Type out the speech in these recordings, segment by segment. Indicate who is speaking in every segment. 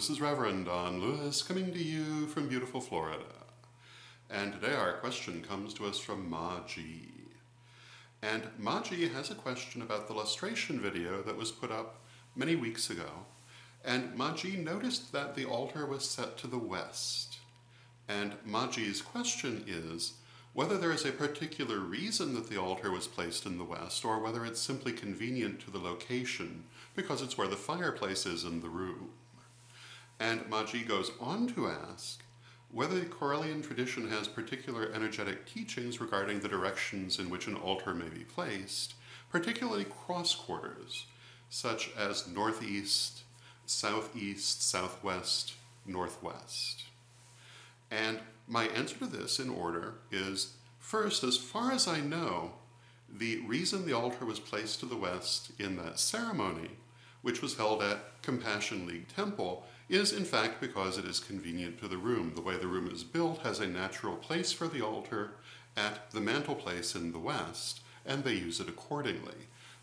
Speaker 1: this is Reverend Don Lewis coming to you from beautiful Florida. And today our question comes to us from Ma-G. And Ma-G has a question about the lustration video that was put up many weeks ago. And Ma-G noticed that the altar was set to the west. And Ma-G's question is whether there is a particular reason that the altar was placed in the west, or whether it's simply convenient to the location because it's where the fireplace is in the room. And Ma-G goes on to ask whether the Correllian tradition has particular energetic teachings regarding the directions in which an altar may be placed, particularly cross quarters, such as northeast, southeast, southwest, northwest. And my answer to this in order is, first, as far as I know, the reason the altar was placed to the west in that ceremony, which was held at Compassion League Temple, is in fact because it is convenient to the room. The way the room is built has a natural place for the altar at the mantelpiece in the west, and they use it accordingly,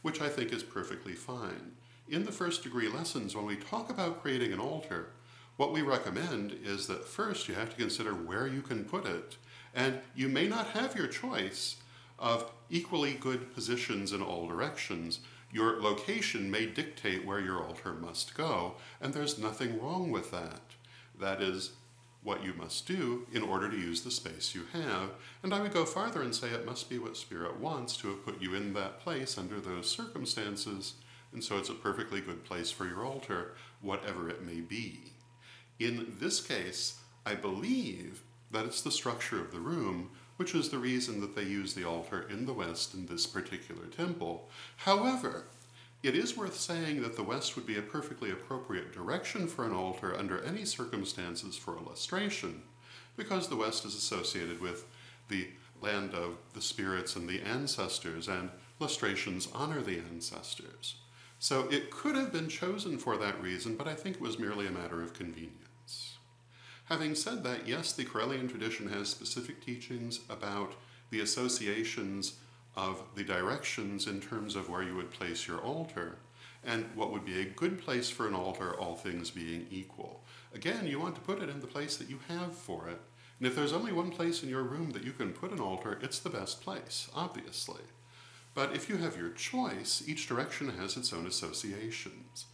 Speaker 1: which I think is perfectly fine. In the first degree lessons, when we talk about creating an altar, what we recommend is that first you have to consider where you can put it, and you may not have your choice of equally good positions in all directions. Your location may dictate where your altar must go, and there's nothing wrong with that. That is what you must do in order to use the space you have, and I would go farther and say it must be what Spirit wants to have put you in that place under those circumstances, and so it's a perfectly good place for your altar, whatever it may be. In this case, I believe that it's the structure of the room, which is the reason that they use the altar in the west in this particular temple. However, it is worth saying that the west would be a perfectly appropriate direction for an altar under any circumstances for a lustration, because the west is associated with the land of the spirits and the ancestors, and lustrations honor the ancestors. So it could have been chosen for that reason, but I think it was merely a matter of convenience. Having said that, yes, the Correllian tradition has specific teachings about the associations of the directions in terms of where you would place your altar, and what would be a good place for an altar, all things being equal. Again, you want to put it in the place that you have for it, and if there's only one place in your room that you can put an altar, it's the best place, obviously. But if you have your choice, each direction has its own associations.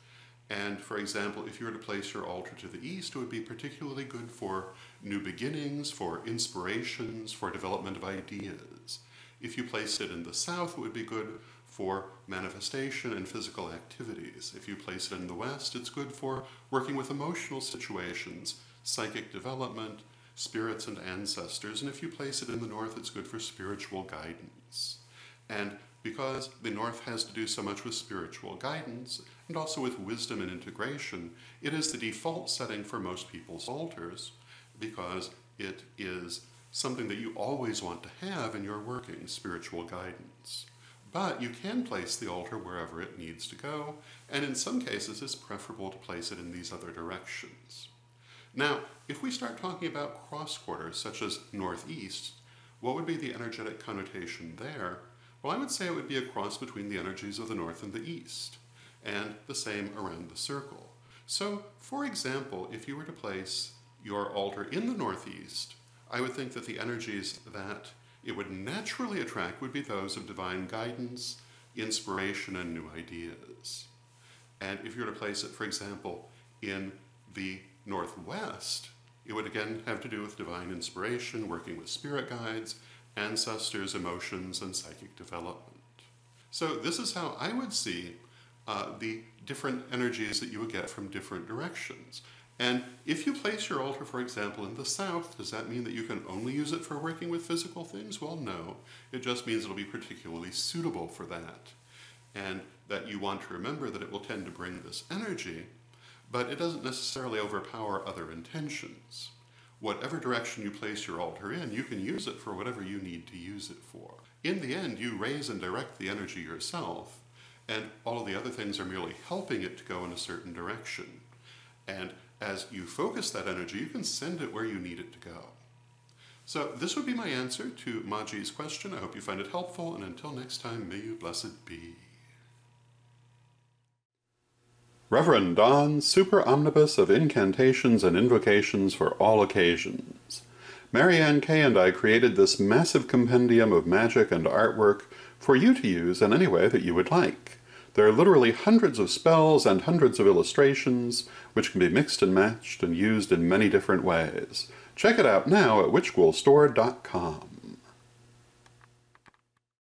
Speaker 1: And for example, if you were to place your altar to the east, it would be particularly good for new beginnings, for inspirations, for development of ideas. If you placed it in the south, it would be good for manifestation and physical activities. If you place it in the west, it's good for working with emotional situations, psychic development, spirits and ancestors. And if you place it in the north, it's good for spiritual guidance. And because the north has to do so much with spiritual guidance and also with wisdom and integration, it is the default setting for most people's altars because it is something that you always want to have in your working, spiritual guidance. But you can place the altar wherever it needs to go, and in some cases it's preferable to place it in these other directions. Now, if we start talking about cross quarters, such as northeast, what would be the energetic connotation there? Well, I would say it would be a cross between the energies of the north and the east, and the same around the circle. So, for example, if you were to place your altar in the northeast, I would think that the energies that it would naturally attract would be those of divine guidance, inspiration, and new ideas. And if you were to place it, for example, in the northwest, it would again have to do with divine inspiration, working with spirit guides, ancestors, emotions, and psychic development. So this is how I would see the different energies that you would get from different directions. And if you place your altar, for example, in the south, does that mean that you can only use it for working with physical things? Well, no. It just means it'll be particularly suitable for that. And that you want to remember that it will tend to bring this energy, but it doesn't necessarily overpower other intentions. Whatever direction you place your altar in, you can use it for whatever you need to use it for. In the end, you raise and direct the energy yourself, and all of the other things are merely helping it to go in a certain direction. And as you focus that energy, you can send it where you need it to go. So this would be my answer to Ma-G's question. I hope you find it helpful, and until next time, may you blessed be. Reverend Don, super omnibus of incantations and invocations for all occasions. Marianne Kay and I created this massive compendium of magic and artwork for you to use in any way that you would like. There are literally hundreds of spells and hundreds of illustrations, which can be mixed and matched and used in many different ways. Check it out now at witchghoulstore.com.